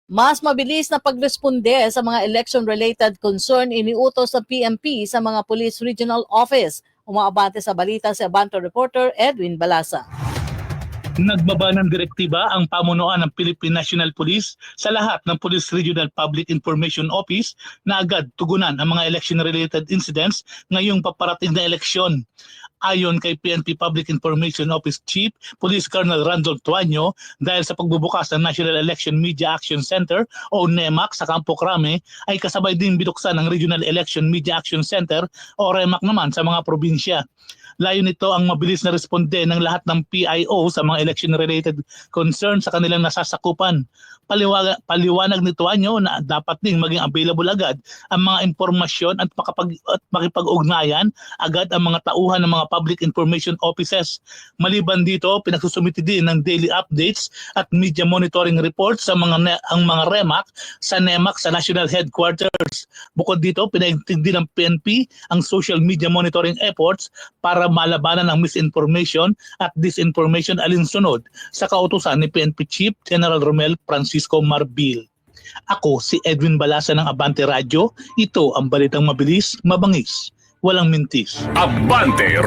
Mas mabilis na pagresponde sa mga election-related concern iniutos sa PNP sa mga Police Regional Office. Umaabante sa balita si Abante reporter Edwin Balasa. Nagbaba ng direktiba ang pamunuan ng Philippine National Police sa lahat ng Police Regional Public Information Office na agad tugunan ang mga election-related incidents ngayong paparating na eleksyon. Ayon kay PNP Public Information Office Chief Police Colonel Randolph Tuaño, dahil sa pagbubukas ng National Election Media Action Center o NEMAC sa Campo Crame, ay kasabay din binuksan ng Regional Election Media Action Center o REMAC naman sa mga probinsya. Layo nito ang mabilis na responde ng lahat ng PIO sa mga election-related concern sa kanilang nasasakupan. Paliwanag ni Tuaño na dapat ding maging available agad ang mga impormasyon at makipag-ugnayan agad ang mga tauhan ng mga public information offices. Maliban dito, pinagsusumiti din ng daily updates at media monitoring reports sa ang mga REMAC sa NEMAC sa National Headquarters. Bukod dito, pinaigting din ng PNP ang social media monitoring efforts para malabanan ang misinformation at disinformation alinsunod sa kautusan ni PNP Chief General Romel Francisco Marbil. Ako si Edwin Balasa ng Abante Radio. Ito ang balitang mabilis, mabangis, walang mintis. Abante